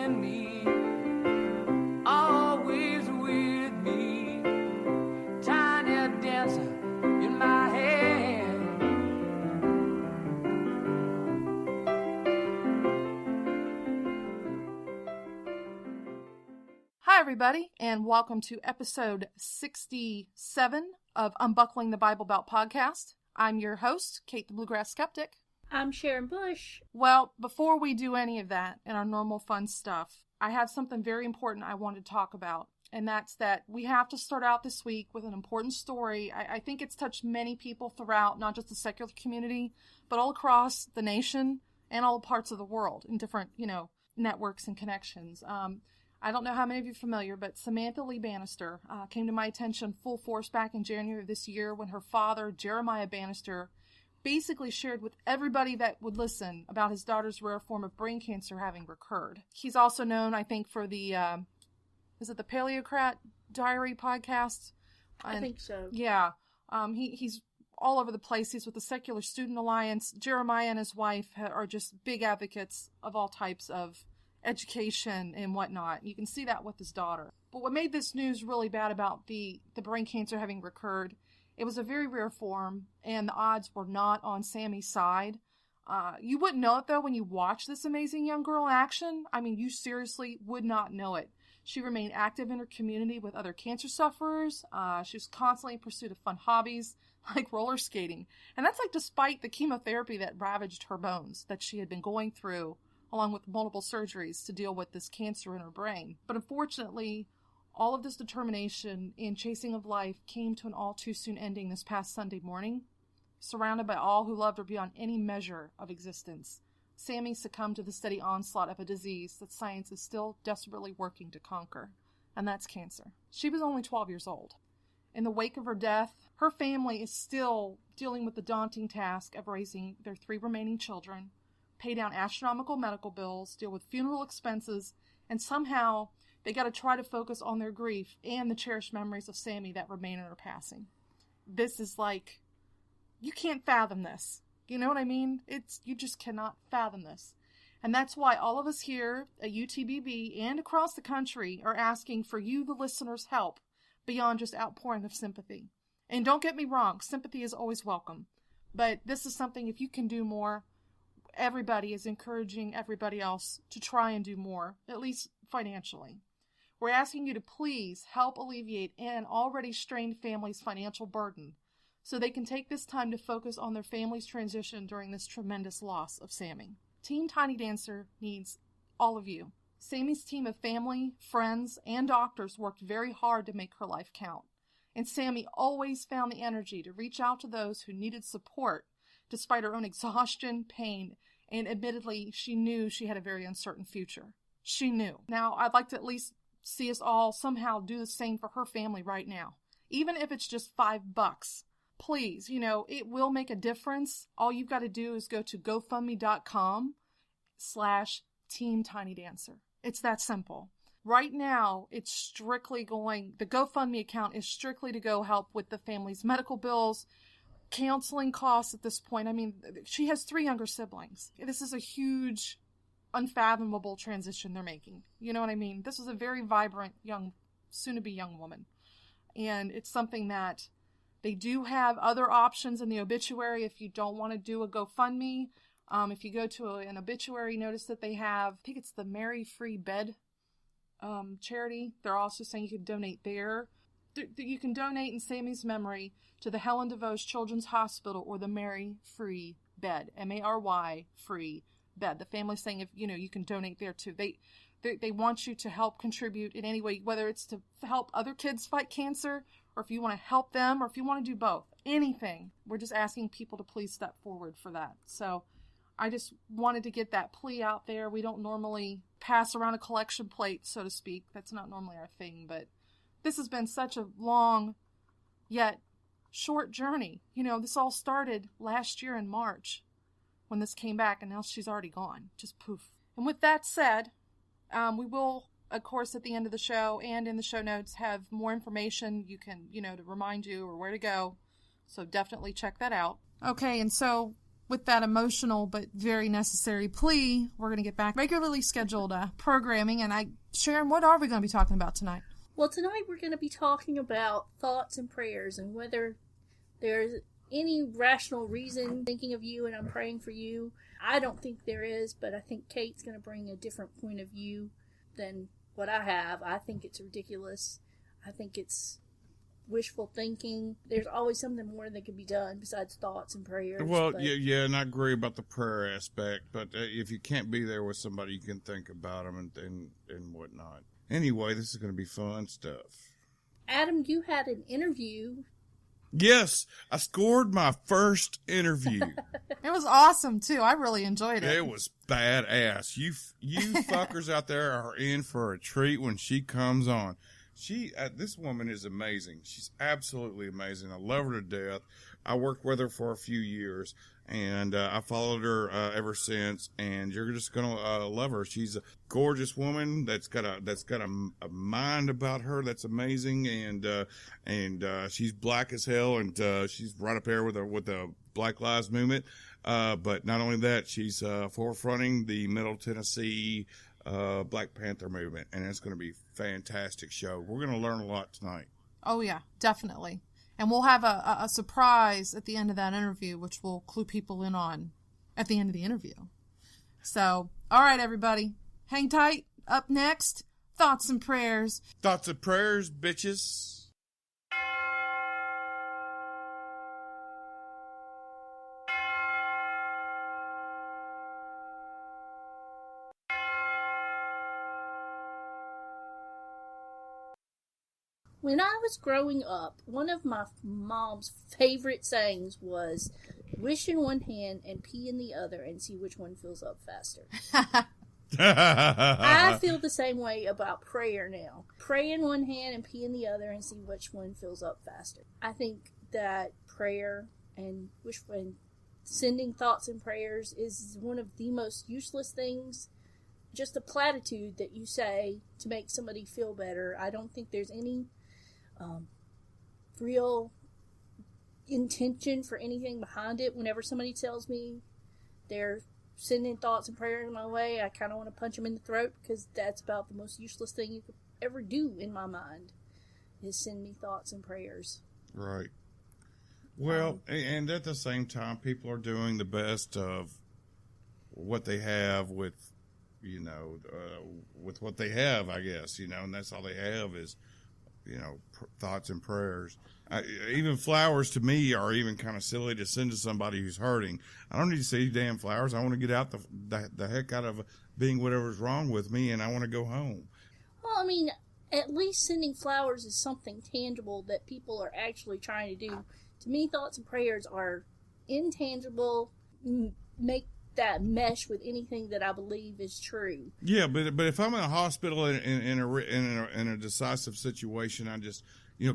in me, always with me, tiny dancer in my head. Hi, everybody, and welcome to episode 67 of Unbuckling the Bible Belt podcast. I'm your host, Kate the Bluegrass Skeptic. I'm Sharon Bush. Well, before we do any of that and our normal fun stuff, I have something very important I want to talk about, and that's that we have to start out this week with an important story. I think it's touched many people throughout, not just the secular community, but all across the nation and all parts of the world in different, networks and connections. I don't know how many of you are familiar, but Samantha Lee Bannister came to my attention full force back in January of this year when her father, Jeremiah Bannister, basically shared with everybody that would listen about his daughter's rare form of brain cancer having recurred. He's also known, I think, for the, is it the Paleocrat Diary podcast? I think so. Yeah. He's all over the place. He's with the Secular Student Alliance. Jeremiah and his wife are just big advocates of all types of education and whatnot. You can see that with his daughter. But what made this news really bad about the brain cancer having recurred, it was a very rare form, and the odds were not on Sammy's side. You wouldn't know it, though, when you watch this amazing young girl in action. I mean, you seriously would not know it. She remained active in her community with other cancer sufferers. She was constantly in pursuit of fun hobbies, like roller skating. And that's like despite the chemotherapy that ravaged her bones that she had been going through, along with multiple surgeries to deal with this cancer in her brain. But unfortunately, all of this determination and chasing of life came to an all-too-soon ending this past Sunday morning. Surrounded by all who loved her beyond any measure of existence, Sammy succumbed to the steady onslaught of a disease that science is still desperately working to conquer, and that's cancer. She was only 12 years old. In the wake of her death, her family is still dealing with the daunting task of raising their 3 remaining children, pay down astronomical medical bills, deal with funeral expenses, and somehow they got to try to focus on their grief and the cherished memories of Sammy that remain in her passing. This is like, you can't fathom this. You know what I mean? You just cannot fathom this. And that's why all of us here at UTBB and across the country are asking for you, the listeners' help beyond just outpouring of sympathy. And don't get me wrong, sympathy is always welcome. But this is something, if you can do more, everybody is encouraging everybody else to try and do more, at least financially. We're asking you to please help alleviate an already strained family's financial burden so they can take this time to focus on their family's transition during this tremendous loss of Sammy. Team Tiny Dancer needs all of you. Sammy's team of family, friends, and doctors worked very hard to make her life count. And Sammy always found the energy to reach out to those who needed support despite her own exhaustion, pain, and admittedly, she knew she had a very uncertain future. She knew. Now, I'd like to at least see us all somehow do the same for her family right now. Even if it's just $5. Please, it will make a difference. All you've got to do is go to GoFundMe.com/Team Tiny Dancer. It's that simple. Right now, the GoFundMe account is strictly to go help with the family's medical bills, counseling costs at this point. I mean, she has 3 younger siblings. This is a huge, unfathomable transition they're making. You know what I mean? This is a very vibrant, soon-to-be young woman. And it's something that they do have other options in the obituary if you don't want to do a GoFundMe. If you go to an obituary, notice that they have, I think it's the Mary Free Bed charity. They're also saying you could donate there. You can donate in Sammy's memory to the Helen DeVos Children's Hospital or the Mary Free Bed, M-A-R-Y, Free Bed. The family's saying if you can donate there too. They want you to help contribute in any way, whether it's to help other kids fight cancer, or if you want to help them, or if you want to do both. Anything. We're just asking people to please step forward for that. So I just wanted to get that plea out there. We don't normally pass around a collection plate, so to speak. That's not normally our thing, but this has been such a long, yet short journey. This all started last year in March when this came back, and now she's already gone. Just poof. And with that said, we will, of course, at the end of the show and in the show notes have more information you can, to remind you or where to go. So definitely check that out. Okay, and so with that emotional but very necessary plea, we're going to get back regularly scheduled programming. And Sharon, what are we going to be talking about tonight? Well, tonight we're going to be talking about thoughts and prayers and whether there's any rational reason thinking of you and I'm praying for you. I don't think there is, but I think Kate's going to bring a different point of view than what I have. I think it's ridiculous. I think it's wishful thinking. There's always something more that can be done besides thoughts and prayers. Well, yeah, and I agree about the prayer aspect, but if you can't be there with somebody, you can think about them and whatnot. Anyway, this is going to be fun stuff. Adam, you had an interview. Yes, I scored my first interview. It was awesome, too. I really enjoyed it. It was badass. You fuckers out there are in for a treat when she comes on. This woman is amazing. She's absolutely amazing. I love her to death. I worked with her for a few years, and I followed her ever since. And you're just gonna love her. She's a gorgeous woman that's got a mind about her that's amazing, and she's black as hell, and she's right up there with the Black Lives Movement. But not only that, she's forefronting the Middle Tennessee Black Panther movement, and it's going to be a fantastic show. We're going to learn a lot tonight. Oh, yeah, definitely. And we'll have a surprise at the end of that interview, which we'll clue people in on at the end of the interview. So, all right, everybody, hang tight. Up next, Thoughts and Prayers. Thoughts and Prayers, bitches. When I was growing up, one of my mom's favorite sayings was, wish in one hand and pee in the other and see which one fills up faster. I feel the same way about prayer now. Pray in one hand and pee in the other and see which one fills up faster. I think that prayer and sending thoughts and prayers is one of the most useless things. Just a platitude that you say to make somebody feel better. I don't think there's any real intention for anything behind it. Whenever somebody tells me they're sending thoughts and prayers my way, I kind of want to punch them in the throat, because that's about the most useless thing you could ever do in my mind, is send me thoughts and prayers. Right. Well, and at the same time, people are doing the best of what they have with what they have, I guess, and that's all they have is, thoughts and prayers. Even flowers to me are even kind of silly to send to somebody who's hurting. I don't need to see damn flowers. I want to get out the heck out of being whatever's wrong with me, and I want to go home. Well, I mean, at least sending flowers is something tangible that people are actually trying to do. To me, thoughts and prayers are intangible, make that mesh with anything that I believe is true. Yeah, but if I'm in a hospital in a decisive situation, I just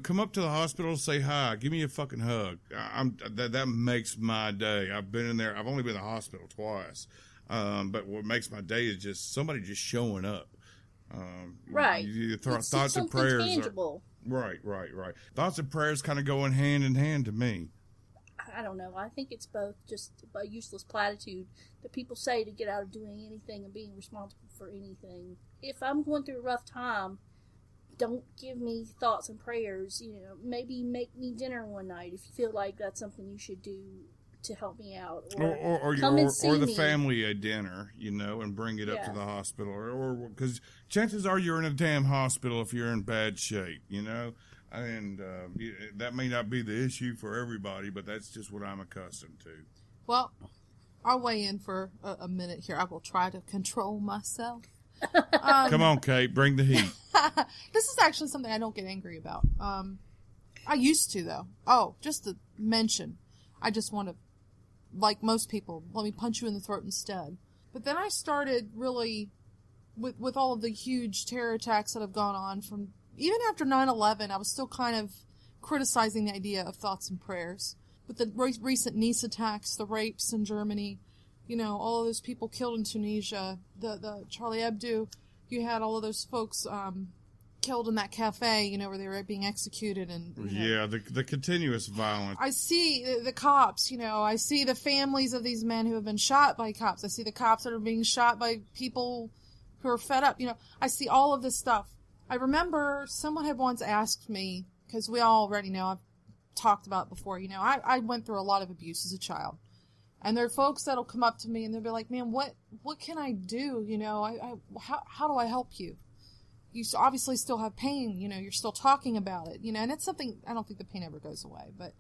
come up to the hospital, say hi, give me a fucking hug. That makes my day. I've been in there. I've only been in the hospital twice, but what makes my day is just somebody just showing up. Right. Thoughts and prayers. Tangible. Right. Thoughts and prayers kind of going hand in hand to me. I don't know. I think it's both just a useless platitude that people say to get out of doing anything and being responsible for anything. If I'm going through a rough time, don't give me thoughts and prayers. Maybe make me dinner one night if you feel like that's something you should do to help me out. Or come and see the me. Family a dinner, and bring it up to the hospital. Or because chances are you're in a damn hospital if you're in bad shape, And that may not be the issue for everybody, but that's just what I'm accustomed to. Well, I'll weigh in for a minute here. I will try to control myself. Come on, Kate, bring the heat. This is actually something I don't get angry about. I used to, though. Oh, just to mention, I just want to, like most people, let me punch you in the throat instead. But then I started really, with all of the huge terror attacks that have gone on from, even after 9/11, I was still kind of criticizing the idea of thoughts and prayers. With the recent Nice attacks, the rapes in Germany, all of those people killed in Tunisia, the Charlie Hebdo, you had all of those folks killed in that cafe, where they were being executed. And yeah, the continuous violence. I see the cops, I see the families of these men who have been shot by cops. I see the cops that are being shot by people who are fed up. I see all of this stuff. I remember someone had once asked me, because we all already know, I've talked about it before, I went through a lot of abuse as a child. And there are folks that'll come up to me and they'll be like, man, what can I do? How do I help you? You obviously still have pain, you're still talking about it, and it's something, I don't think the pain ever goes away, but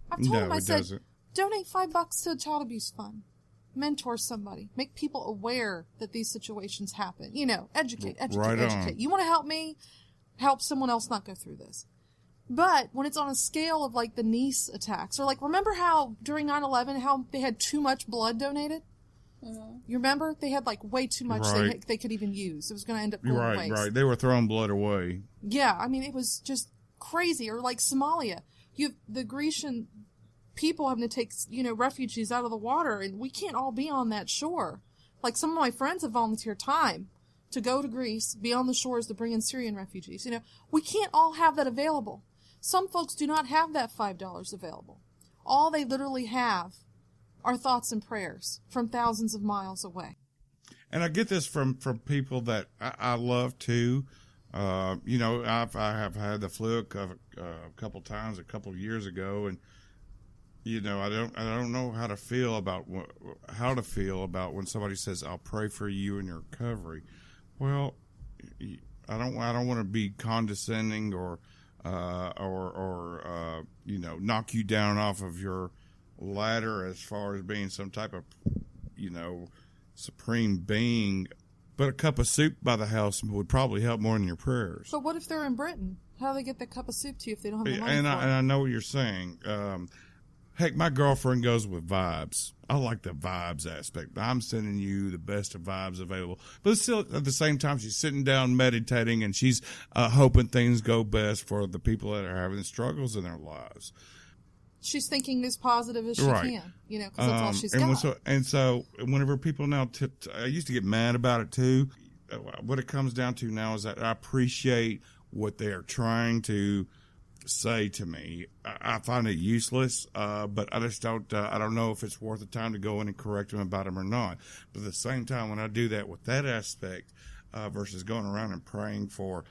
I've told them, I said, doesn't. Donate $5 to a child abuse fund. Mentor somebody. Make people aware that these situations happen. Educate. Right on. You want to help me? Help someone else not go through this. But when it's on a scale of like the Nice attacks, or like, remember how during 9/11, how they had too much blood donated? Mm-hmm. You remember? They had like way too much they could even use. It was going to end up going to waste. Right. They were throwing blood away. Yeah, I mean, it was just crazy. Or like Somalia. The Grecian people having to take, refugees out of the water, and we can't all be on that shore. Like, some of my friends have volunteered time to go to Greece, be on the shores to bring in Syrian refugees. We can't all have that available. Some folks do not have that $5 available. All they literally have are thoughts and prayers from thousands of miles away. And I get this from people that I love too. I have had the flu a couple times, a couple of years ago, and I don't know how to feel about when somebody says, "I'll pray for you in your recovery." Well, I don't want to be condescending or knock you down off of your ladder as far as being some type of, supreme being. But a cup of soup by the house would probably help more than your prayers. But what if they're in Britain? How do they get that cup of soup to you if they don't have the money and for it? And I know what you're saying. Heck, my girlfriend goes with vibes. I like the vibes aspect. I'm sending you the best of vibes available. But still, at the same time, she's sitting down meditating, and she's hoping things go best for the people that are having struggles in their lives. She's thinking as positive as she can, because that's all she's got. So whenever people now I used to get mad about it too. What it comes down to now is that I appreciate what they are trying to say to me. I find it useless, but I just don't know if it's worth the time to go in and correct them about them or not. But at the same time, when I do that with that aspect, versus going around and praying for,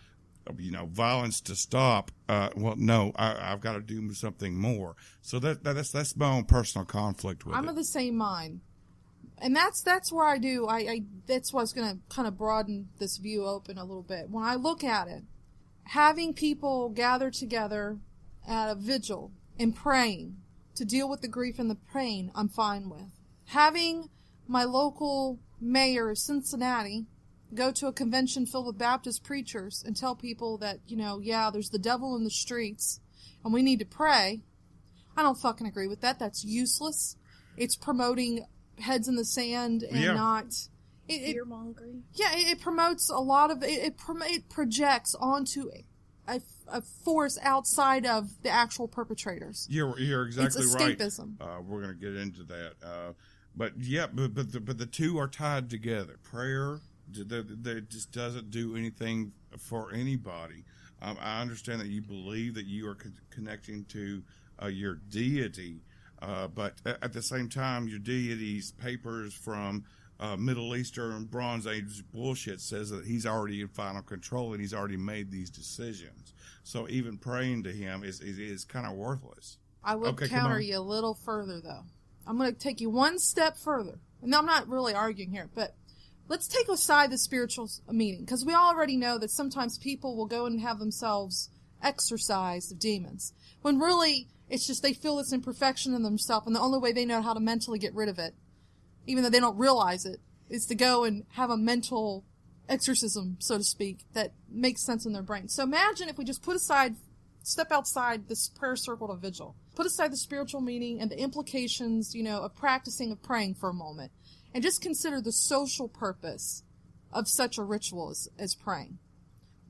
violence to stop, I've got to do something more. So that's my own personal conflict with it. I'm of the same mind. And that's where I do, that's why I was going to kind of broaden this view open a little bit. When I look at it, having people gather together at a vigil and praying to deal with the grief and the pain, I'm fine with. Having my local mayor of Cincinnati go to a convention filled with Baptist preachers and tell people that, there's the devil in the streets and we need to pray, I don't fucking agree with that. That's useless. It's promoting heads in the sand and not... fear-mongering. It promotes a lot of... It projects onto a force outside of the actual perpetrators. You're exactly right. It's escapism. We're going to get into that. But the two are tied together. Prayer, that just doesn't do anything for anybody. I understand that you believe that you are connecting to your deity, but at the same time, your deity's papers from Middle Eastern Bronze Age bullshit says that he's already in final control and he's already made these decisions. So even praying to him is kind of worthless. I would counter you a little further, though. I'm going to take you one step further. And I'm not really arguing here, but let's take aside the spiritual meaning, because we already know that sometimes people will go and have themselves exorcised of demons, when really it's just they feel this imperfection in themselves, and the only way they know how to mentally get rid of it, even though they don't realize it, is to go and have a mental exorcism, so to speak, that makes sense in their brain. So imagine if we just step outside this prayer circle to vigil, put aside the spiritual meaning and the implications, of praying for a moment, and just consider the social purpose of such a ritual as praying.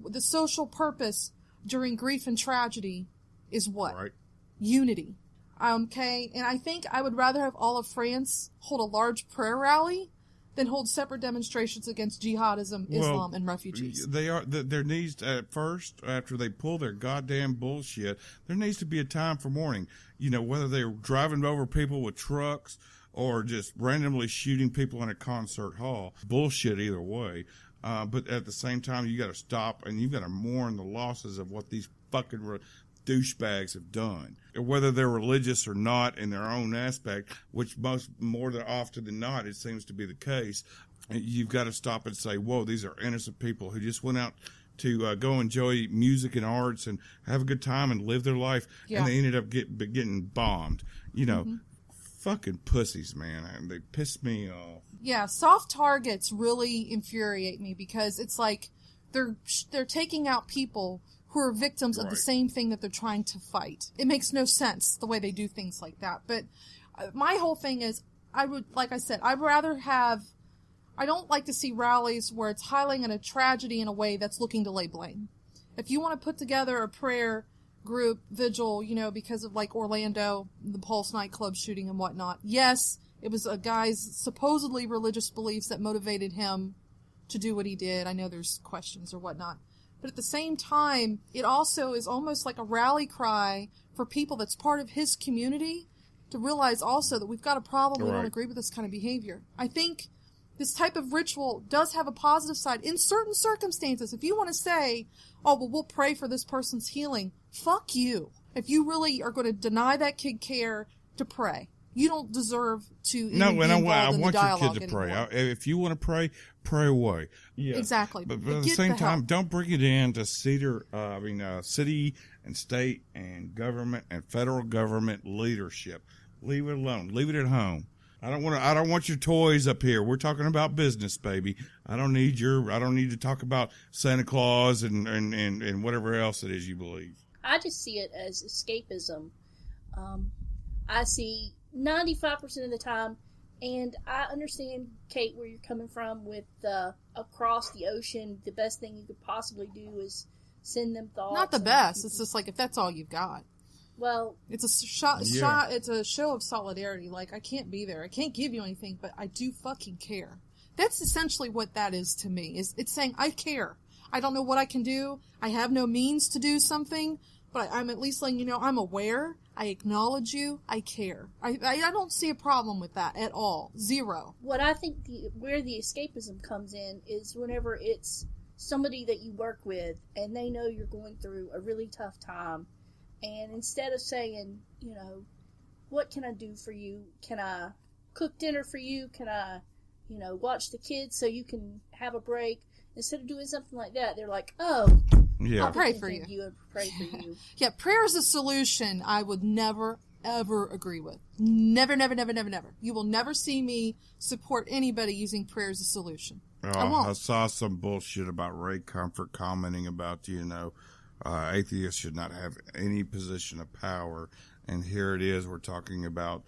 The social purpose during grief and tragedy is what? Right. Unity. Okay, and I think I would rather have all of France hold a large prayer rally then hold separate demonstrations against jihadism, Islam, and refugees. They are. There needs at first, after they pull their goddamn bullshit, there needs to be a time for mourning. You know, whether they're driving over people with trucks or just randomly shooting people in a concert hall. Bullshit either way. But at the same time, you got to stop and you got to mourn the losses of what these fucking douchebags have done. Whether they're religious or not in their own aspect, which more than often than not, it seems to be the case. You've got to stop and say, whoa, these are innocent people who just went out to go enjoy music and arts and have a good time and live their life. Yeah. And they ended up getting bombed. You know, fucking pussies, man. They piss me off. Yeah, soft targets really infuriate me because it's like they're taking out people who are victims of the same thing that they're trying to fight. It makes no sense the way they do things like that. But my whole thing is, I'd rather have, I don't like to see rallies where it's highlighting a tragedy in a way that's looking to lay blame. If you want to put together a prayer group vigil, you know, because of like Orlando, the Pulse nightclub shooting and whatnot, yes, it was a guy's supposedly religious beliefs that motivated him to do what he did. I know there's questions or whatnot. But at the same time, it also is almost like a rally cry for people that's part of his community to realize also that we've got a problem. We don't agree with this kind of behavior. I think this type of ritual does have a positive side in certain circumstances. If you want to say, oh, well, we'll pray for this person's healing, fuck you. If you really are going to deny that kid care to pray, you don't deserve to be involved in the dialogue anymore. I want your kid to pray. If you want to pray, pray away. Yeah. Exactly. But at the same time, don't bring it into city and state and government and federal government leadership. Leave it alone. Leave it at home. I don't want your toys up here. We're talking about business, baby. I don't need to talk about Santa Claus and whatever else it is you believe. I just see it as escapism. I see 95% of the time, and I understand, Kate, where you're coming from with across the ocean, the best thing you could possibly do is send them thoughts. Not the best. It's just like, if that's all you've got. Well, it's a show of solidarity. Like, I can't be there. I can't give you anything, but I do fucking care. That's essentially what that is to me. It's saying, I care. I don't know what I can do. I have no means to do something, but I'm at least letting you know I'm aware. I acknowledge you. I care. I don't see a problem with that at all. Zero. What I think where the escapism comes in is whenever it's somebody that you work with and they know you're going through a really tough time. And instead of saying, you know, what can I do for you? Can I cook dinner for you? Can I, you know, watch the kids so you can have a break? Instead of doing something like that, they're like, oh, I'll pray for you. And pray for you. Yeah, prayer is a solution I would never, ever agree with. Never, never, never, never, never. You will never see me support anybody using prayer as a solution. I won't. I saw some bullshit about Ray Comfort commenting about, you know, atheists should not have any position of power. And here it is, we're talking about,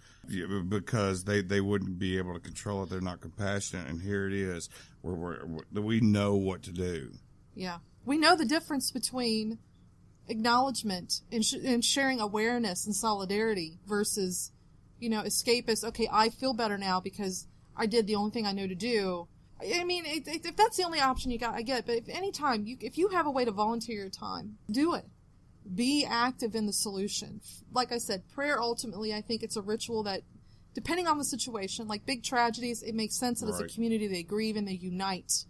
because they wouldn't be able to control it, they're not compassionate, and here it is, we know what to do. Yeah. We know the difference between acknowledgement and sharing awareness and solidarity versus, you know, escapist, okay, I feel better now because I did the only thing I know to do. I mean, if that's the only option you got, I get it, but if you have a way to volunteer your time, do it. Be active in the solution. Like I said, prayer ultimately, I think it's a ritual that, depending on the situation, like big tragedies, it makes sense that as a community they grieve and they unite.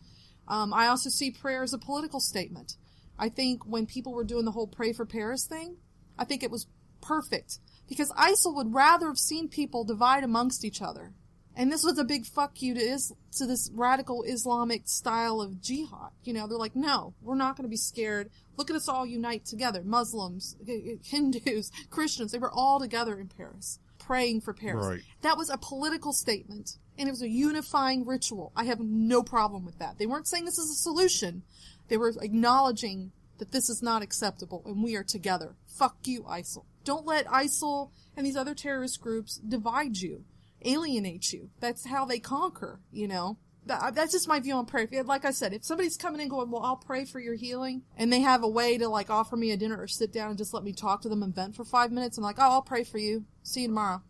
I also see prayer as a political statement. I think when people were doing the whole Pray for Paris thing, I think it was perfect. Because ISIL would rather have seen people divide amongst each other. And this was a big fuck you to this radical Islamic style of jihad. You know, they're like, no, we're not going to be scared. Look at us all unite together. Muslims, Hindus, Christians, they were all together in Paris, praying for Paris. Right. That was a political statement. And it was a unifying ritual. I have no problem with that. They weren't saying this is a solution. They were acknowledging that this is not acceptable and we are together. Fuck you, ISIL. Don't let ISIL and these other terrorist groups divide you, alienate you. That's how they conquer, you know. That's just my view on prayer. Like I said, if somebody's coming in going, well, I'll pray for your healing, and they have a way to, like, offer me a dinner or sit down and just let me talk to them and vent for 5 minutes, I'm like, oh, I'll pray for you. See you tomorrow.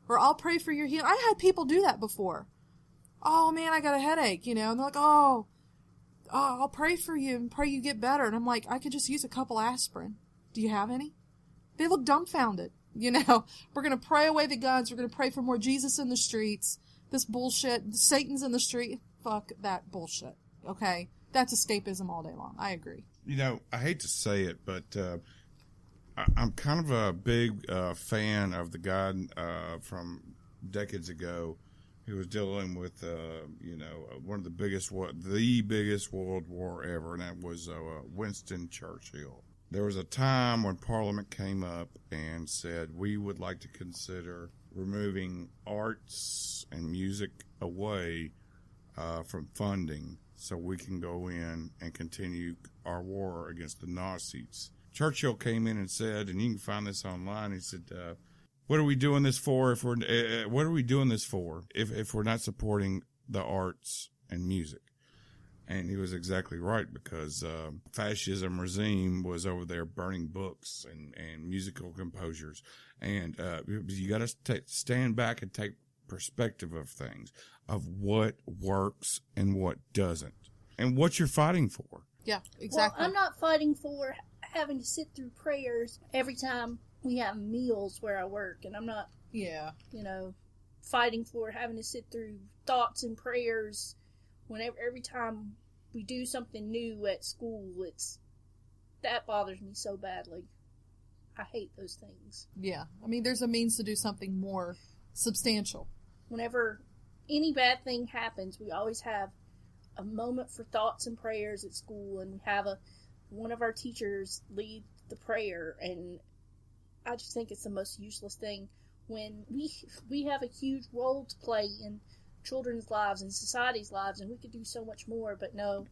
Or I'll pray for your healing. I had people do that before. oh man, I got a headache, and they're like, oh, I'll pray for you and pray you get better. And I'm like, I could just use a couple aspirin. Do you have any? They look dumbfounded. We're going to pray away the guns. We're going to pray for more Jesus in the streets. This bullshit, Satan's in the street. Fuck that bullshit. Okay? That's escapism all day long. I agree. I hate to say it, but I'm kind of a big fan of the guy from decades ago who was dealing with, one of the biggest World War ever, and that was Winston Churchill. There was a time when Parliament came up and said, we would like to consider removing arts and music away from funding so we can go in and continue our war against the Nazis. Churchill came in and said, and you can find this online, he said, what are we doing this for if we're not supporting the arts and music? And he was exactly right, because fascism regime was over there burning books and musical composers. And you got to stand back and take perspective of things, of what works and what doesn't, and what you're fighting for. Yeah, exactly. Well, I'm not fighting for having to sit through prayers every time we have meals where I work, and I'm not, fighting for having to sit through thoughts and prayers every time we do something new at school. That bothers me so badly. I hate those things. Yeah. I mean, there's a means to do something more substantial. Whenever any bad thing happens, we always have a moment for thoughts and prayers at school, and we have one of our teachers lead the prayer, and I just think it's the most useless thing when we have a huge role to play in children's lives and society's lives, and we could do so much more, but no,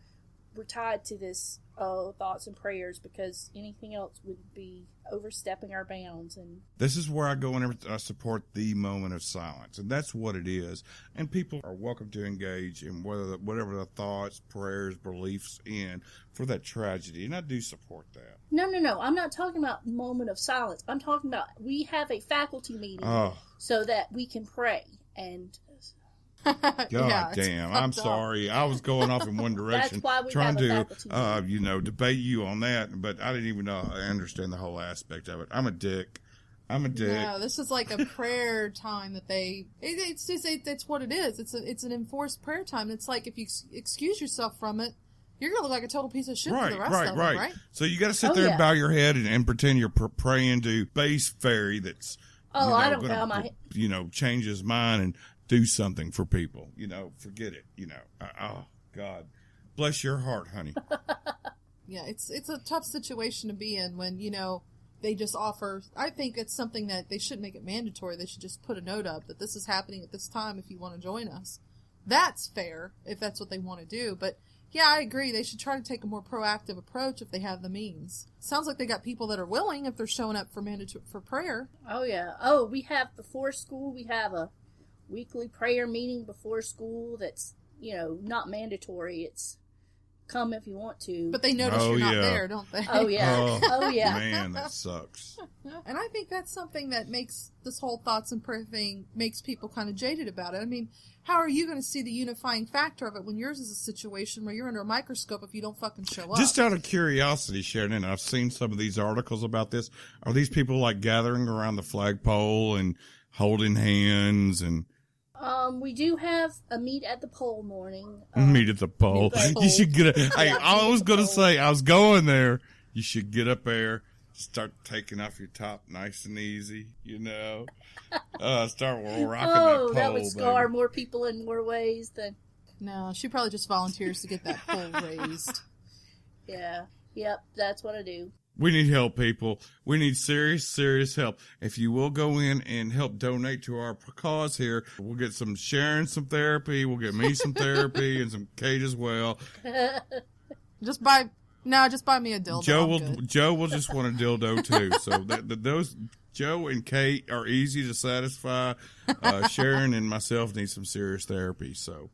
we're tied to this thoughts and prayers, because anything else would be overstepping our bounds. And this is where I go and I support the moment of silence, and that's what it is. And people are welcome to engage in whatever the thoughts, prayers, beliefs in for that tragedy, and I do support that. No, I'm not talking about moment of silence. I'm talking about we have a faculty meeting so that we can pray. And God damn, I'm sorry. I was going off in one direction, trying to, debate you on that, but I didn't even know I understand the whole aspect of it. I'm a dick. No, this is like a prayer time that it's what it is. It's an enforced prayer time. It's like if you excuse yourself from it, you're going to look like a total piece of shit for the rest of them, right? So you got to sit there and bow your head and pretend you're praying to Space Fairy that's, I don't bow my head. Change his mind and do something for people. Forget it. Oh, God. Bless your heart, honey. Yeah, it's a tough situation to be in when, they just offer. I think it's something that they shouldn't make it mandatory. They should just put a note up that this is happening at this time if you want to join us. That's fair if that's what they want to do. But yeah, I agree. They should try to take a more proactive approach if they have the means. Sounds like they got people that are willing if they're showing up for prayer. Oh, yeah. Oh, we have before school, we have a weekly prayer meeting before school that's, not mandatory. It's come if you want to. But they notice you're not there, don't they? Oh, yeah. Oh, yeah. Man, that sucks. And I think that's something that makes this whole thoughts and prayer thing, makes people kind of jaded about it. I mean, how are you going to see the unifying factor of it when yours is a situation where you're under a microscope if you don't fucking show up? Just out of curiosity, Sharon, and I've seen some of these articles about this. Are these people like gathering around the flagpole and holding hands and... We do have a meet at the pole morning. Meet at the pole. You should get hey, I was going to say, I was going there. You should get up there, start taking off your top nice and easy, start rocking that pole. That would scar more people in more ways than... No, she probably just volunteers to get that pole raised. Yeah. Yep, that's what I do. We need help, people. We need serious, serious help. If you will go in and help donate to our cause here, we'll get Sharon some therapy. We'll get me some therapy and some Kate as well. Just buy me a dildo. Joe will just want a dildo too. So those Joe and Kate are easy to satisfy. Sharon and myself need some serious therapy. So.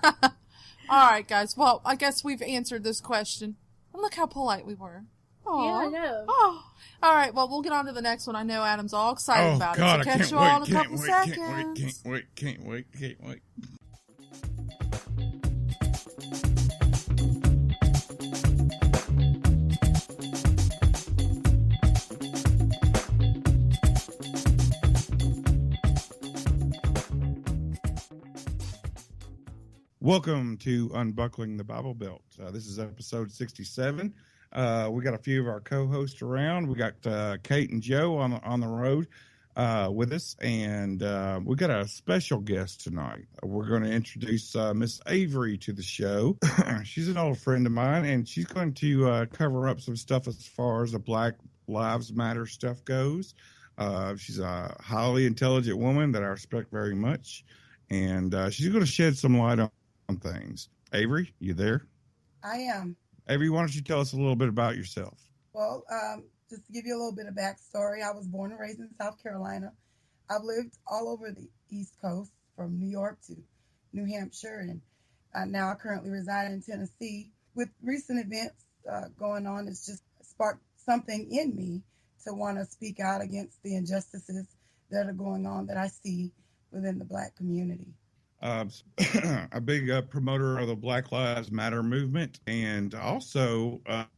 All right, guys. Well, I guess we've answered this question. And look how polite we were. Aww. Yeah, I know. Oh. All right, well, we'll get on to the next one. I know Adam's all excited about God, it. So I catch you all in a couple seconds. Can't wait. Welcome to Unbuckling the Bible Belt. This is episode 67. We got a few of our co-hosts around. We got Kate and Joe on the road with us, and we got a special guest tonight. We're going to introduce Miss Avery to the show. She's an old friend of mine, and she's going to cover up some stuff as far as the Black Lives Matter stuff goes. She's a highly intelligent woman that I respect very much, and she's going to shed some light on things. Avery, you there? I am. Avery, why don't you tell us a little bit about yourself? Well, just to give you a little bit of backstory, I was born and raised in South Carolina. I've lived all over the East Coast, from New York to New Hampshire, and now I currently reside in Tennessee. With recent events going on, it's just sparked something in me to want to speak out against the injustices that are going on that I see within the Black community. A big promoter of the Black Lives Matter movement, and also I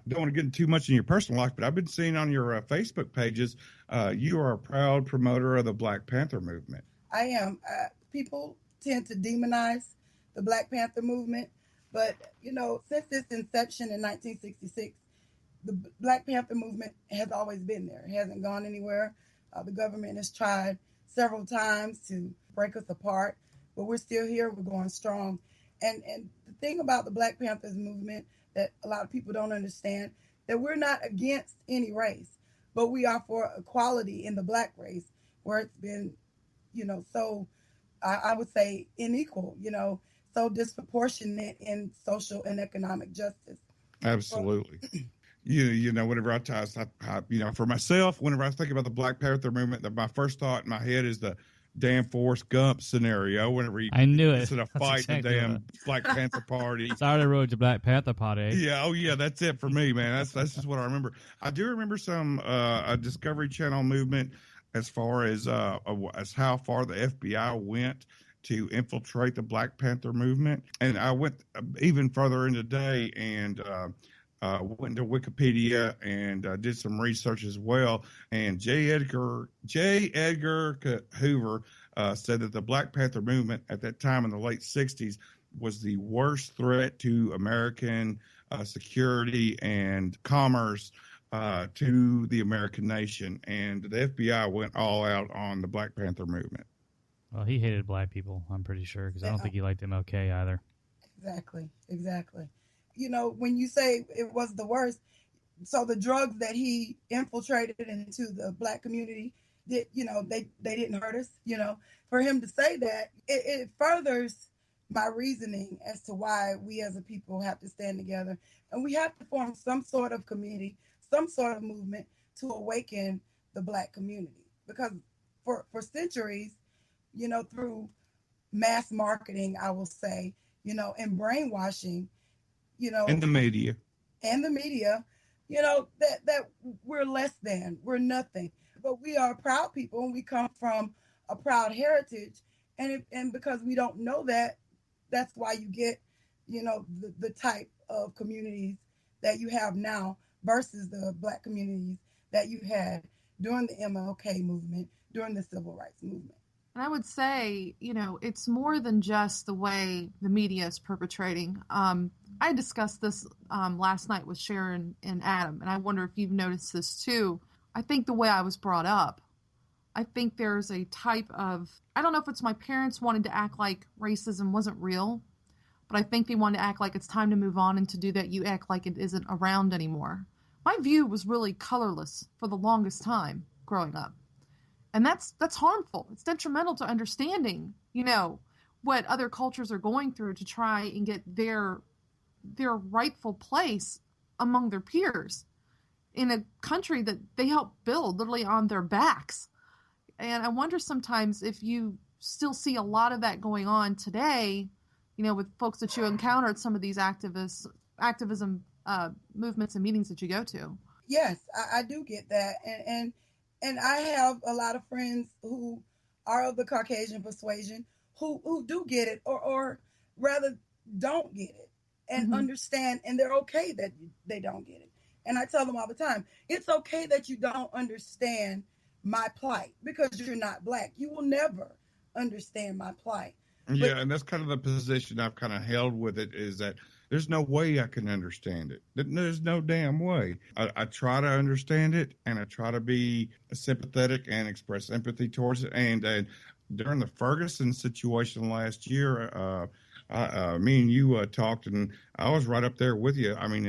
don't want to get into too much in your personal life, but I've been seeing on your Facebook pages you are a proud promoter of the Black Panther movement. I am. People tend to demonize the Black Panther movement, but since its inception in 1966, the Black Panther movement has always been there. It hasn't gone anywhere. The government has tried several times to break us apart, but we're still here. We're going strong. And the thing about the Black Panthers movement that a lot of people don't understand, that we're not against any race, but we are for equality in the Black race, where it's been, so I would say unequal, so disproportionate in social and economic justice. Absolutely. Whenever I for myself, whenever I think about the Black Panther movement, my first thought in my head is the damn Forrest Gump scenario. Whenever I knew it. Instead of fighting the damn Black Panther Party. Sorry to ruin your Black Panther Party. Yeah, oh yeah, that's it for me, man. That's just what I remember. I do remember some a Discovery Channel movement as far as how far the FBI went to infiltrate the Black Panther movement, and I went even further in the day and went to Wikipedia and did some research as well. And J. Edgar Hoover said that the Black Panther movement at that time in the late 60s was the worst threat to American security and commerce to the American nation. And the FBI went all out on the Black Panther movement. Well, he hated black people, I'm pretty sure, because I don't think he liked MLK either. Exactly. When you say it was the worst, so the drugs that he infiltrated into the Black community, they didn't hurt us. For him to say that, it furthers my reasoning as to why we as a people have to stand together, and we have to form some sort of community, some sort of movement to awaken the Black community. Because for centuries, through mass marketing, I will say, and brainwashing, and the media, that we're less than, we're nothing, but we are proud people, and we come from a proud heritage, and because we don't know that, that's why you get, the type of communities that you have now versus the Black communities that you had during the MLK movement, during the Civil Rights movement. And I would say, it's more than just the way the media is perpetrating. I discussed this last night with Sharon and Adam, and I wonder if you've noticed this too. I think the way I was brought up, I think there's a type of, I don't know if it's my parents wanted to act like racism wasn't real, but I think they wanted to act like it's time to move on, and to do that, you act like it isn't around anymore. My view was really colorless for the longest time growing up. And that's harmful. It's detrimental to understanding, what other cultures are going through to try and get their rightful place among their peers in a country that they helped build literally on their backs. And I wonder sometimes if you still see a lot of that going on today, with folks that you encounter at some of these activism movements and meetings that you go to. Yes, I do get that. And I have a lot of friends who are of the Caucasian persuasion who do get it, or rather don't get it and understand, and they're okay that they don't get it. And I tell them all the time, it's okay that you don't understand my plight because you're not Black. You will never understand my plight. Yeah, and that's kind of the position I've kind of held with it, is that there's no way I can understand it. There's no damn way. I try to understand it, and I try to be sympathetic and express empathy towards it. And during the Ferguson situation last year, me and you talked, and I was right up there with you. I mean,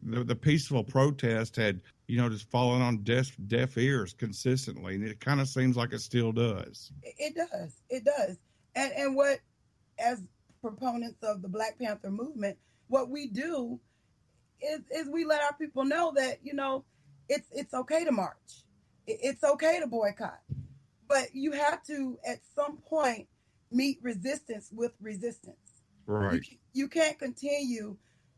the peaceful protest had, just fallen on deaf ears consistently, and it kind of seems like it still does. It does. It does. And what, as proponents of the Black Panther movement, what we do is we let our people know that, it's okay to march. It's okay to boycott. But you have to, at some point, meet resistance with resistance. Right. You can't continue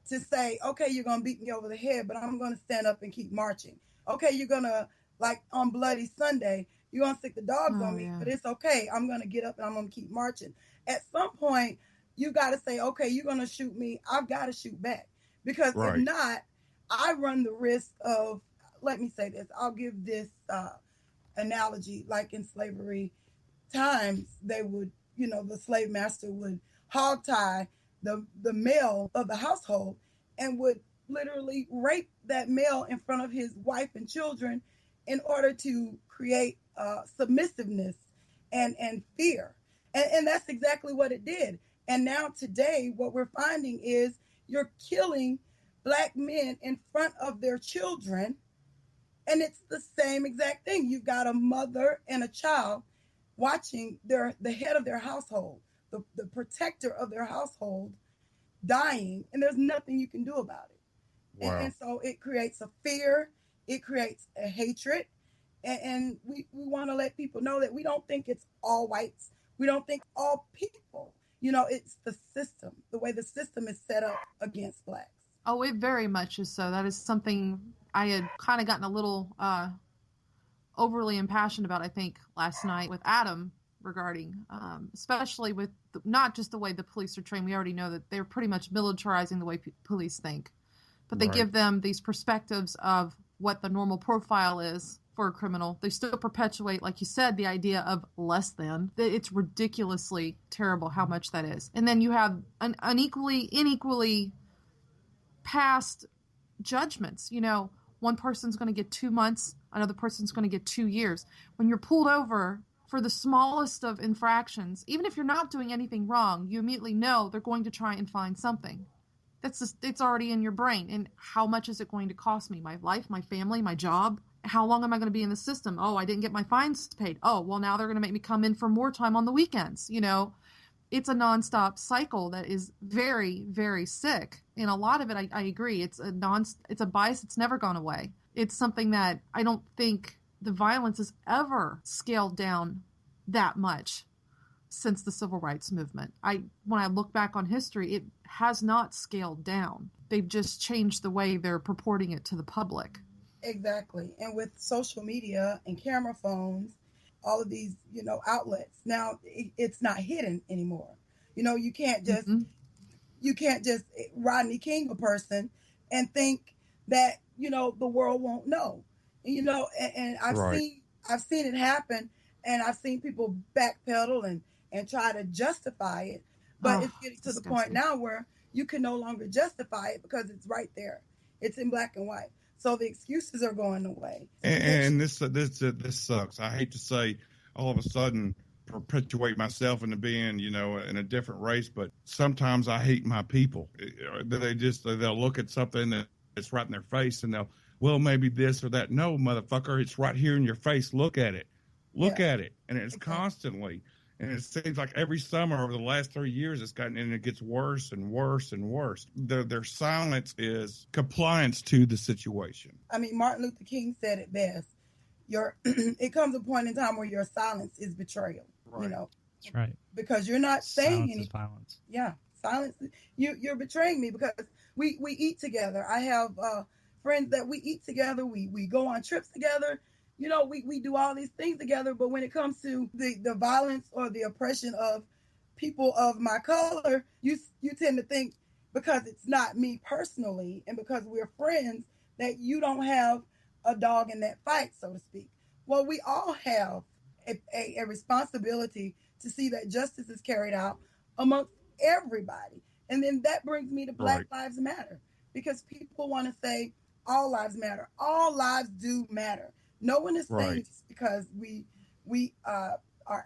to say, okay, you're going to beat me over the head, but I'm going to stand up and keep marching. Okay, you're going to, like on Bloody Sunday, you're going to stick the dogs on me, yeah. but it's okay. I'm going to get up and I'm going to keep marching. At some point, you got to say, okay, you're going to shoot me. I've got to shoot back. Because Right. if not, I run the risk of, let me say this, I'll give this analogy, like in slavery times, they would, the slave master would hog tie the male of the household and would literally rape that male in front of his wife and children in order to create submissiveness and fear. And that's exactly what it did. And now today, what we're finding is you're killing Black men in front of their children. And it's the same exact thing. You've got a mother and a child watching the head of their household, the protector of their household, dying, and there's nothing you can do about it. Wow. And so it creates a fear, it creates a hatred, and we want to let people know that we don't think it's all whites, we don't think all people. It's the system, the way the system is set up against Blacks. Oh, it very much is so. That is something I had kind of gotten a little overly impassioned about, I think, last night with Adam regarding, especially with not just the way the police are trained. We already know that they're pretty much militarizing the way police think. But they Right. give them these perspectives of what the normal profile is for a criminal. They still perpetuate, like you said, the idea of less than. It's ridiculously terrible how much that is. And then you have unequally past judgments. One person's going to get 2 months, another person's going to get 2 years. When you're pulled over for the smallest of infractions, even if you're not doing anything wrong, you immediately know they're going to try and find something. It's already in your brain. And how much is it going to cost me? My life, my family, my job? How long am I going to be in the system? Oh, I didn't get my fines paid. Oh, well, now they're going to make me come in for more time on the weekends. It's a nonstop cycle that is very, very sick. And a lot of it, I agree. It's a bias. It's never gone away. It's something that I don't think the violence has ever scaled down that much since the civil rights movement. When I look back on history, it has not scaled down. They've just changed the way they're purporting it to the public. Exactly. And with social media and camera phones, all of these, outlets, now it's not hidden anymore. You can't just Rodney King a person and think that, the world won't know. And I've Right. seen it happen, and I've seen people backpedal and try to justify it. But it's getting to the point now where you can no longer justify it because it's right there. It's in black and white. So the excuses are going away. And this sucks. I hate to say, all of a sudden perpetuate myself into being, in a different race, but sometimes I hate my people. They'll look at something that's right in their face and maybe this or that. No, motherfucker, it's right here in your face. Look at it. Look at it. And it's constantly. And it seems like every summer over the last 3 years, it gets worse and worse and worse. Their silence is compliance to the situation. I mean, Martin Luther King said it best. It comes a point in time where your silence is betrayal. Right. That's right. Because you're not saying Silence anything. is violence. Yeah, silence. You're betraying me because we eat together. I have friends that we eat together. We go on trips together. We do all these things together, but when it comes to the violence or the oppression of people of my color, you tend to think because it's not me personally and because we're friends that you don't have a dog in that fight, so to speak. Well, we all have a responsibility to see that justice is carried out amongst everybody. And then that brings me to Black Right. Lives Matter, because people want to say all lives matter. All lives do matter. No one is saying Right. just because we are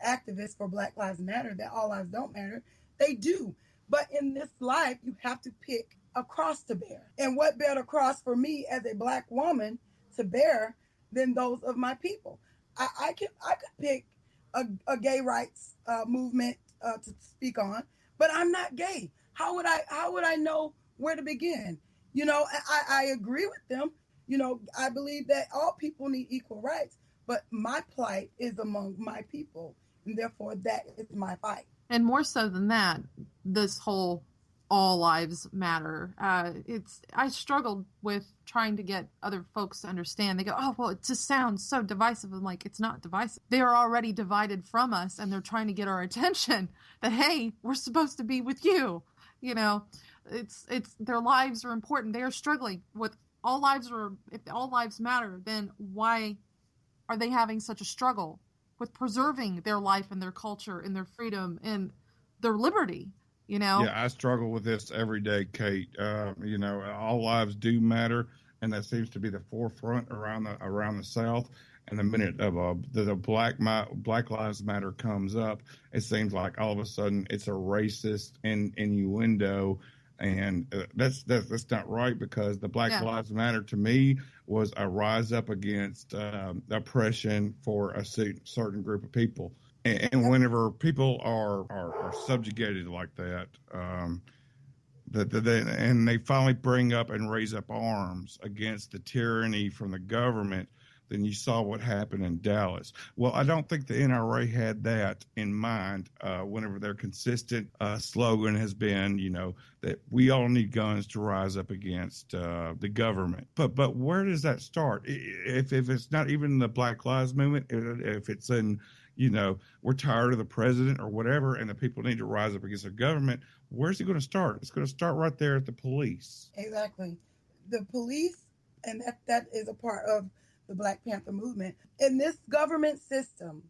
activists for Black Lives Matter that all lives don't matter. They do. But in this life, you have to pick a cross to bear. And what better cross for me as a Black woman to bear than those of my people? I could pick a gay rights movement to speak on, but I'm not gay. How would I know where to begin? You know, I agree with them. You know, I believe that all people need equal rights, but my plight is among my people, and therefore that is my fight. And more so than that, this whole all lives matter. I struggled with trying to get other folks to understand. They go, oh, well, it just sounds so divisive. I'm like, it's not divisive. They are already divided from us, and they're trying to get our attention that, hey, we're supposed to be with you. You know, it's their lives are important. They are struggling with if all lives matter, then why are they having such a struggle with preserving their life and their culture and their freedom and their liberty? You know? Yeah, I struggle with this every day, Kate. You know, all lives do matter, and that seems to be the forefront around the South. And the minute of the Black Lives Matter comes up, it seems like all of a sudden it's a racist innuendo, and that's not right, because the Black Lives Matter to me was a rise up against oppression for a certain group of people. And whenever people are subjugated like that, and they finally bring up and raise up arms against the tyranny from the government, then you saw what happened in Dallas. Well, I don't think the NRA had that in mind whenever their consistent slogan has been, you know, that we all need guns to rise up against the government. But where does that start? If it's not even the Black Lives Movement, if it's in, you know, we're tired of the president or whatever, and the people need to rise up against the government, where's it going to start? It's going to start right there at the police. Exactly. The police, and that is a part of the Black Panther movement. In this government system,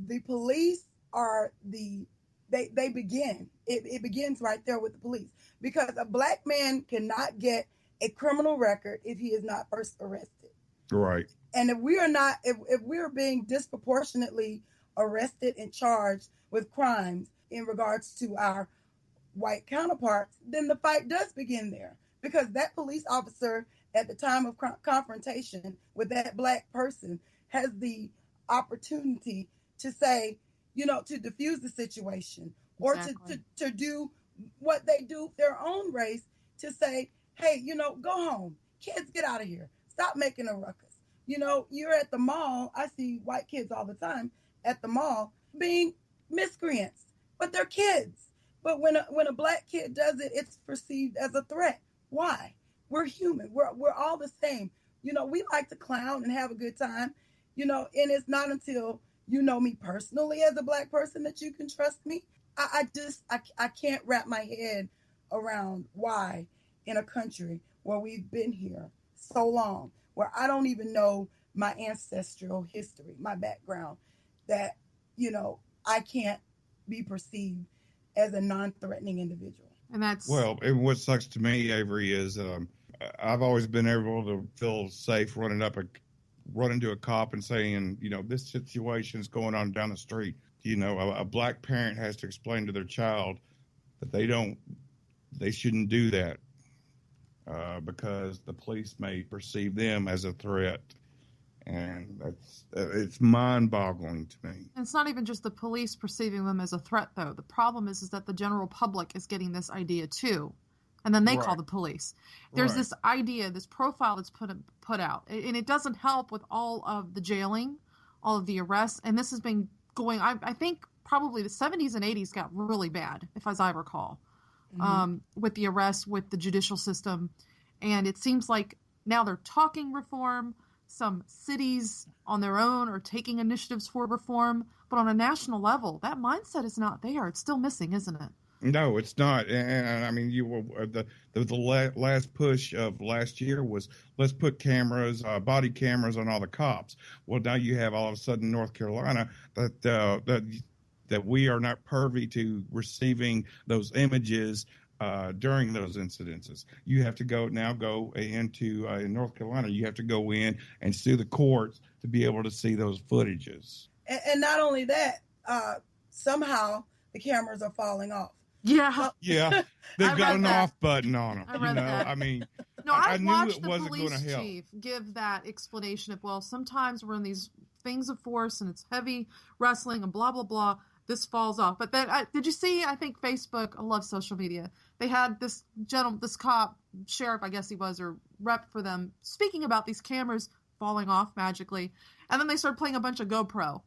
the police are they begin. It begins right there with the police, because a Black man cannot get a criminal record if he is not first arrested. Right. And if we are being disproportionately arrested and charged with crimes in regards to our white counterparts, then the fight does begin there, because that police officer at the time of confrontation with that Black person has the opportunity to say, you know, to diffuse the situation, or to do what they do their own race, to say, hey, you know, go home. Kids, get out of here. Stop making a ruckus. You know, you're at the mall. I see white kids all the time at the mall being miscreants, but they're kids. But when a Black kid does it, it's perceived as a threat. Why? We're human. We're all the same. You know, we like to clown and have a good time, you know, and it's not until you know me personally as a Black person that you can trust me. I can't wrap my head around why in a country where we've been here so long, where I don't even know my ancestral history, my background, that, you know, I can't be perceived as a non-threatening individual. And that's and what sucks to me, Avery, is I've always been able to feel safe running into a cop and saying, you know, this situation's going on down the street. You know, a Black parent has to explain to their child that they shouldn't do that because the police may perceive them as a threat. And it's mind-boggling to me. And it's not even just the police perceiving them as a threat, though. The problem is that the general public is getting this idea too, and then they call the police. There's this idea, this profile that's put out, and it doesn't help with all of the jailing, all of the arrests, and this has been going. I think probably the 70s and 80s got really bad, as I recall, with the arrests, with the judicial system, and it seems like now they're talking reform. Some cities on their own are taking initiatives for reform, but on a national level, that mindset is not there. It's still missing, isn't it? No, it's not. And I mean, the last push of last year was, let's put cameras, body cameras on all the cops. Well, now you have all of a sudden North Carolina that that we are not privy to receiving those images during those incidences. You have to go into in North Carolina. You have to go in and sue the courts to be able to see those footages. And not only that, somehow the cameras are falling off. Yeah. Yeah, they've got an off button on them. I read that. I mean, No, I I knew watched it the wasn't police going to help. chief give that explanation of, well, sometimes we're in these things of force and it's heavy wrestling and blah, blah, blah. This falls off. But then, did you see, I think Facebook, I love social media. They had this cop, sheriff, I guess he was, or rep for them, speaking about these cameras falling off magically. And then they started playing a bunch of GoPro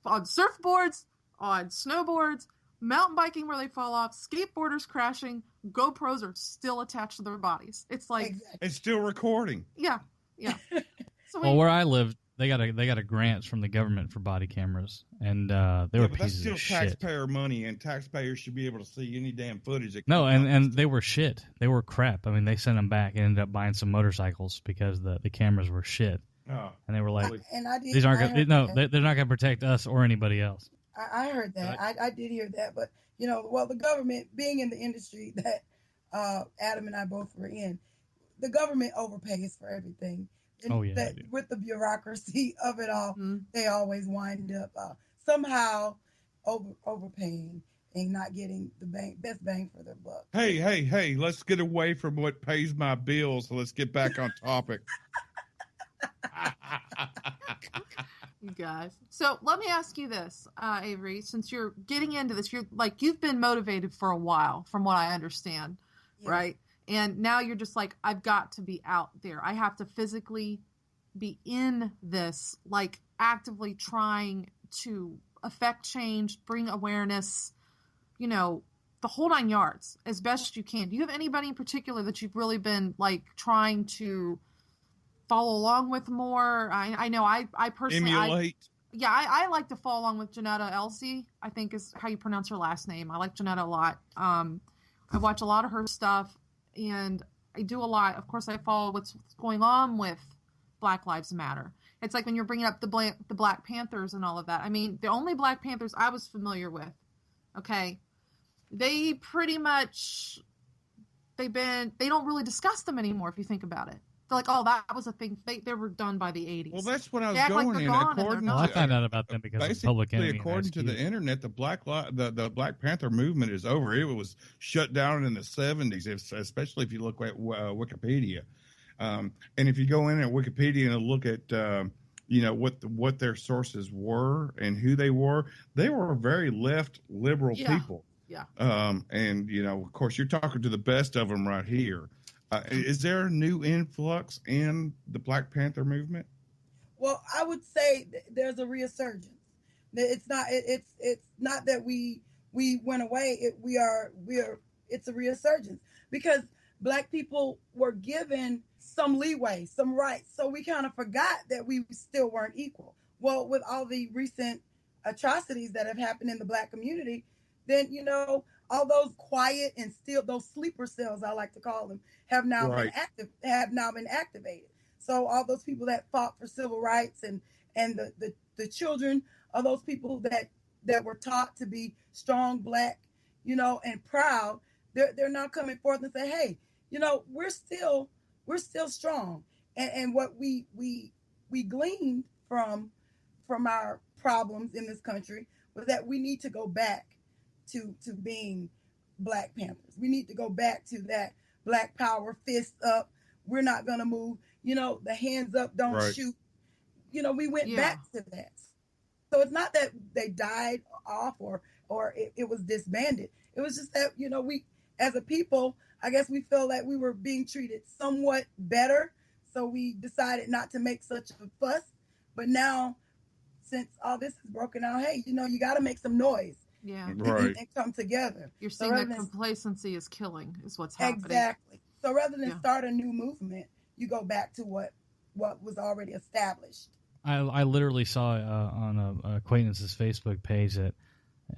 on surfboards, on snowboards, mountain biking where they fall off, skateboarders crashing, GoPros are still attached to their bodies. It's like It's still recording. yeah. So Well, where I live, they got a grant from the government for body cameras, and they were But that's pieces still of shit. taxpayer money, and taxpayers should be able to see any damn footage. That No, comes out. and they were shit. They were crap. I mean, they sent them back and ended up buying some motorcycles because the cameras were shit. Oh. And they were like, And I did. these aren't I gonna, heard no, that. they're not going to protect us or anybody else. I heard that. I did hear that. But, the government, being in the industry that Adam and I both were in, the government overpays for everything. And Oh, yeah, they do. with the bureaucracy of it all, Mhm. they always wind up somehow overpaying and not getting the best bang for their buck. Hey, let's get away from what pays my bills. Let's get back on topic. you guys. So let me ask you this, Avery, since you're getting into this, you've been motivated for a while, from what I understand, Yeah. right? And now you're just like, I've got to be out there. I have to physically be in this, like actively trying to affect change, bring awareness, the whole 9 yards as best you can. Do you have anybody in particular that you've really been like trying to follow along with more? I know I personally Emulate. I like to follow along with Janetta Elsie, I think is how you pronounce her last name. I like Janetta a lot. I watch a lot of her stuff, and I do a lot. Of course, I follow what's going on with Black Lives Matter. It's like when you're bringing up the Black Panthers and all of that. I mean, the only Black Panthers I was familiar with, okay, they pretty much, they don't really discuss them anymore if you think about it. They're like, oh, that was a thing. They were done by the 80s. Well, that's what I was They act like going they're in. gone and they're According not. Well, I to, found out about them because of Public Enemy. and according to Ice the Cube. internet, the the Black Panther movement is over. It was shut down in the 70s, especially if you look at Wikipedia. And if you go in at Wikipedia and look at what their sources were and who they were very left liberal people. Yeah. And of course, you're talking to the best of them right here. Is there a new influx in the Black Panther movement? Well, I would say there's a resurgence. It's not that we went away. It's a resurgence because Black people were given some leeway, some rights. So we kind of forgot that we still weren't equal. Well, with all the recent atrocities that have happened in the Black community, then all those quiet and still those sleeper cells, I like to call them, have now been activated. So all those people that fought for civil rights and the children of those people that were taught to be strong Black, and proud, they're now coming forth and say, hey, we're still strong. And what we gleaned from our problems in this country was that we need to go back to being Black Panthers. We need to go back to that Black power, fist up. We're not going to move. The hands up, don't shoot. We went back to that. So it's not that they died off or it was disbanded. It was just that, we, as a people, I guess we felt that we were being treated somewhat better. So we decided not to make such a fuss. But now, since all this is broken out, hey, you got to make some noise. Yeah. And come together. You're seeing that complacency is killing, is what's happening. Exactly. So rather than start a new movement, you go back to what was already established. I literally saw on a acquaintance's Facebook page that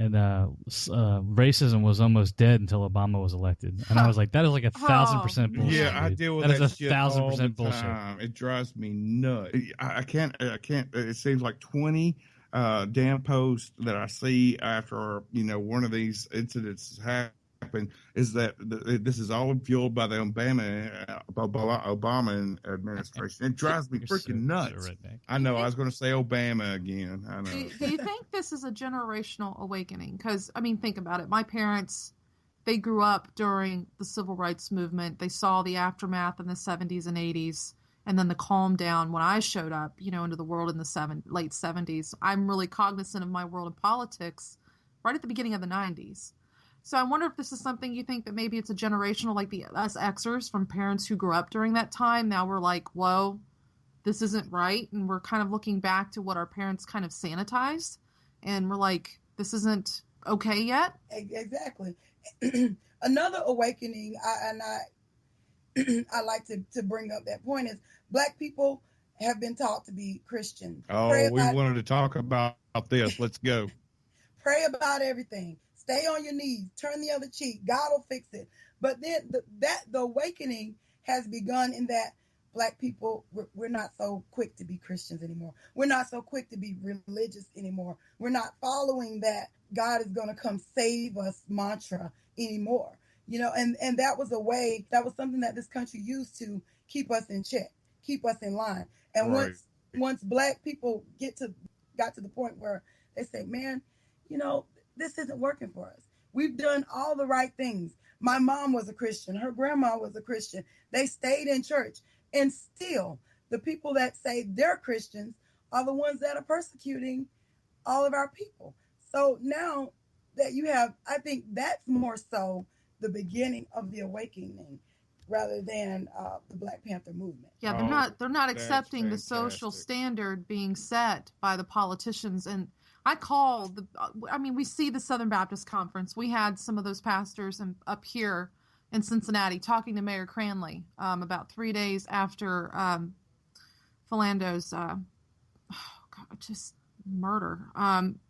racism was almost dead until Obama was elected, and I was like, that is like 1,000% bullshit. Yeah, I dude. deal with that is shit 1,000% all the bullshit. time. It drives me nuts. I can't. It seems like 20 damn post that I see after, one of these incidents happened is that this is all fueled by the Obama administration. It drives me freaking nuts. I know. I was going to say Obama again. I know. Do you think this is a generational awakening? Because, think about it. My parents, they grew up during the civil rights movement. They saw the aftermath in the 70s and 80s, and then the calm down when I showed up, into the world in the late 70s. I'm really cognizant of my world in politics right at the beginning of the 90s. So I wonder if this is something you think that maybe it's a generational, like us Xers from parents who grew up during that time. Now we're like, whoa, this isn't right. And we're kind of looking back to what our parents kind of sanitized. And we're like, this isn't okay yet. Exactly. Another awakening, I like to bring up that point, is Black people have been taught to be Christian. Oh, we wanted to talk about this. Let's go. Pray about everything. Stay on your knees. Turn the other cheek. God will fix it. But then the awakening has begun in that Black people, we're not so quick to be Christians anymore. We're not so quick to be religious anymore. We're not following that God is going to come save us mantra anymore. And that was a way, that was something that this country used to keep us in check, keep us in line. And right. once Black people got to the point where they say, man, this isn't working for us. We've done all the right things. My mom was a Christian. Her grandma was a Christian. They stayed in church. And still, the people that say they're Christians are the ones that are persecuting all of our people. So now that you have, I think that's more so the beginning of the awakening rather than the Black Panther movement. Yeah, they're not accepting the social standard being set by the politicians. And I call we see the Southern Baptist Conference. We had some of those pastors up here in Cincinnati talking to Mayor Cranley about 3 days after Philando's just murder.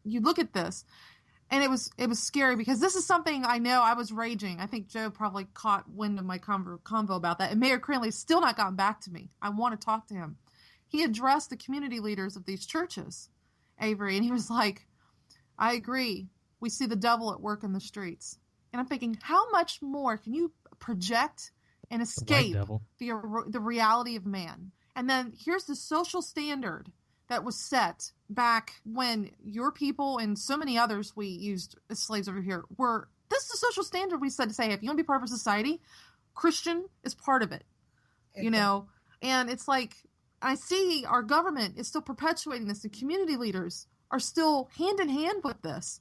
You look at this, and it was scary because this is something I know I was raging. I think Joe probably caught wind of my convo about that. And Mayor Cranley's still not gotten back to me. I want to talk to him. He addressed the community leaders of these churches, Avery, and he was like, I agree. We see the devil at work in the streets. And I'm thinking, how much more can you project and escape the reality of man? And then here's the social standard that was set back when your people and so many others we used as slaves over here this is the social standard we said to say, if you want to be part of society, Christian is part of it, and it's like, I see our government is still perpetuating this, and community leaders are still hand in hand with this.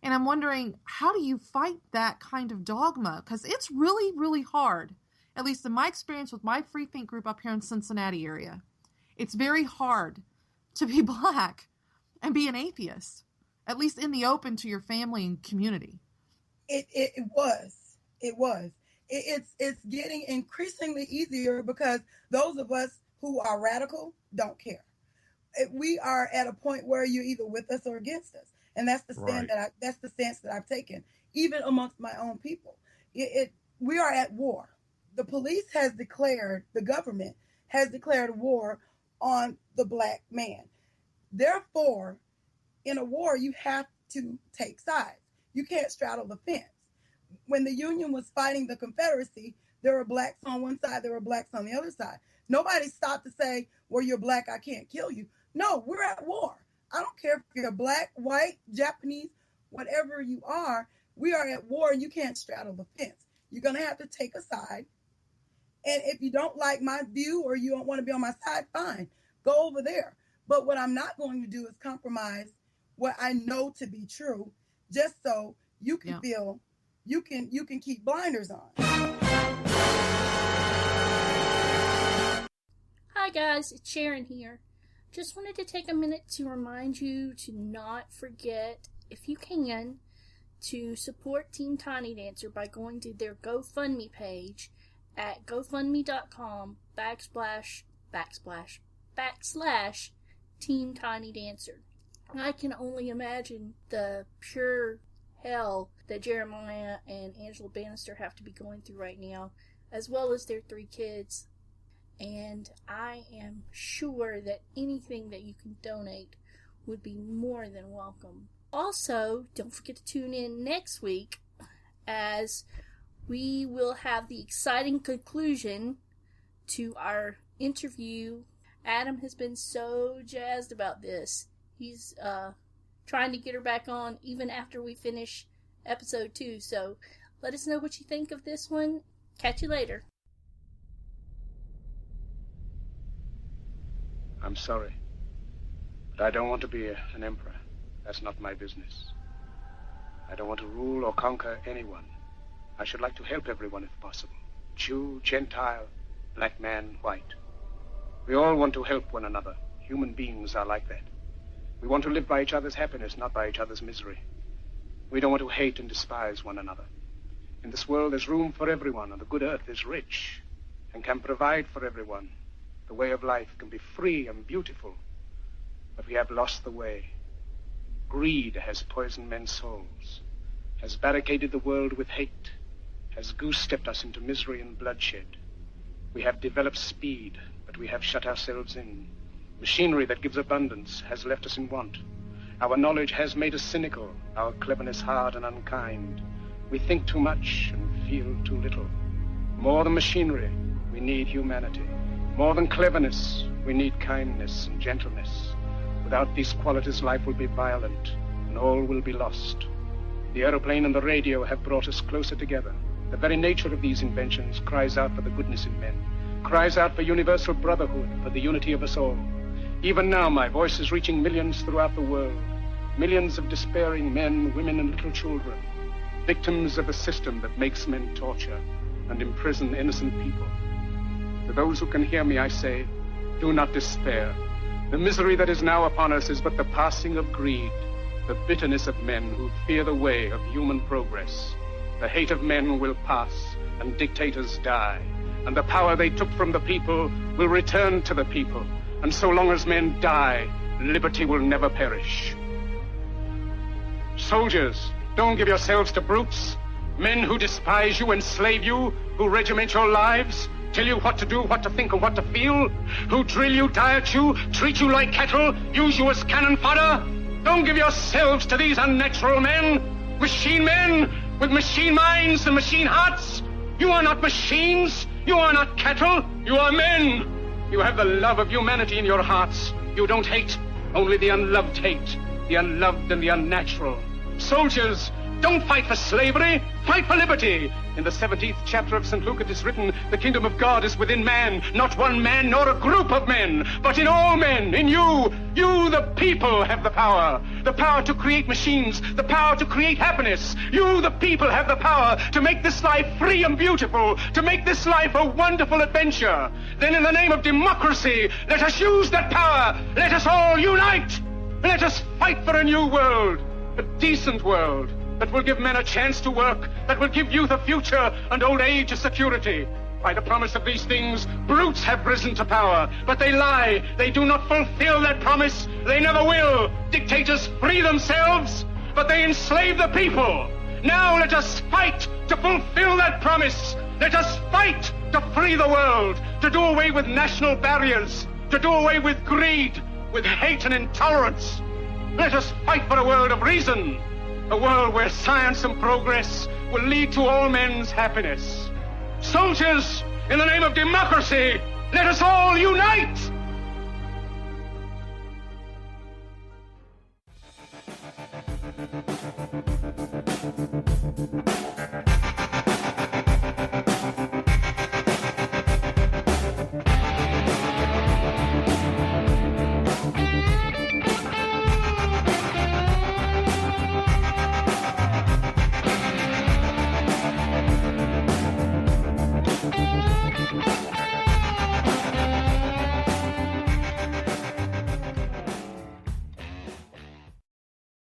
And I'm wondering, how do you fight that kind of dogma? Because it's really, really hard, at least in my experience with my free think group up here in Cincinnati area. It's very hard to be Black and be an atheist, at least in the open to your family and community. It was. It's getting increasingly easier because those of us who are radical don't care. We are at a point where you're either with us or against us. And that's the stand that's the stance that I've taken, even amongst my own people. We are at war. The government has declared war on the Black man. Therefore, in a war, you have to take sides. You can't straddle the fence. When the Union was fighting the Confederacy, there were Blacks on one side, there were Blacks on the other side. Nobody stopped to say, well, you're Black, I can't kill you. No, we're at war. I don't care if you're Black, white, Japanese, whatever you are, we are at war and you can't straddle the fence. You're going to have to take a side. And if you don't like my view or you don't want to be on my side, fine, go over there. But what I'm not going to do is compromise what I know to be true, just so you can feel you can keep blinders on. Hi guys, it's Sharon here. Just wanted to take a minute to remind you to not forget, if you can, to support Team Tiny Dancer by going to their GoFundMe page at gofundme.com/Team Tiny Dancer. I can only imagine the pure hell that Jeremiah and Angela Bannister have to be going through right now, as well as their 3 kids. And I am sure that anything that you can donate would be more than welcome. Also, don't forget to tune in next week as we will have the exciting conclusion to our interview. Adam has been so jazzed about this. He's trying to get her back on even after we finish episode 2. So let us know what you think of this one. Catch you later. I'm sorry, but I don't want to be an emperor. That's not my business. I don't want to rule or conquer anyone. I should like to help everyone if possible. Jew, Gentile, black man, white. We all want to help one another. Human beings are like that. We want to live by each other's happiness, not by each other's misery. We don't want to hate and despise one another. In this world, there's room for everyone, and the good earth is rich and can provide for everyone. The way of life can be free and beautiful, but we have lost the way. Greed has poisoned men's souls, has barricaded the world with hate, has goose-stepped us into misery and bloodshed. We have developed speed, but we have shut ourselves in. Machinery that gives abundance has left us in want. Our knowledge has made us cynical, our cleverness hard and unkind. We think too much and feel too little. More than machinery, we need humanity. More than cleverness, we need kindness and gentleness. Without these qualities, life will be violent, and all will be lost. The aeroplane and the radio have brought us closer together. The very nature of these inventions cries out for the goodness in men, cries out for universal brotherhood, for the unity of us all. Even now, my voice is reaching millions throughout the world, millions of despairing men, women, and little children, victims of a system that makes men torture and imprison innocent people. To those who can hear me, I say, do not despair. The misery that is now upon us is but the passing of greed, the bitterness of men who fear the way of human progress. The hate of men will pass, and dictators die, and the power they took from the people will return to the people. And so long as men die, liberty will never perish. Soldiers, don't give yourselves to brutes, men who despise you, enslave you, who regiment your lives, tell you what to do, what to think, and what to feel, who drill you, diet you, treat you like cattle, use you as cannon fodder. Don't give yourselves to these unnatural men, machine men with machine minds and machine hearts. You are not machines, you are not cattle, you are men. You have the love of humanity in your hearts. You don't hate, only the unloved hate, the unloved and the unnatural. Soldiers, don't fight for slavery, fight for liberty. In the 17th chapter of St. Luke it is written, the kingdom of God is within man, not one man nor a group of men, but in all men, in you. You, the people, have the power to create machines, the power to create happiness. You, the people, have the power to make this life free and beautiful, to make this life a wonderful adventure. Then in the name of democracy, let us use that power. Let us all unite. Let us fight for a new world, a decent world, that will give men a chance to work, that will give youth a future and old age a security. By the promise of these things, brutes have risen to power, but they lie. They do not fulfill that promise. They never will. Dictators free themselves, but they enslave the people. Now let us fight to fulfill that promise. Let us fight to free the world, to do away with national barriers, to do away with greed, with hate and intolerance. Let us fight for a world of reason, a world where science and progress will lead to all men's happiness. Soldiers, in the name of democracy, let us all unite!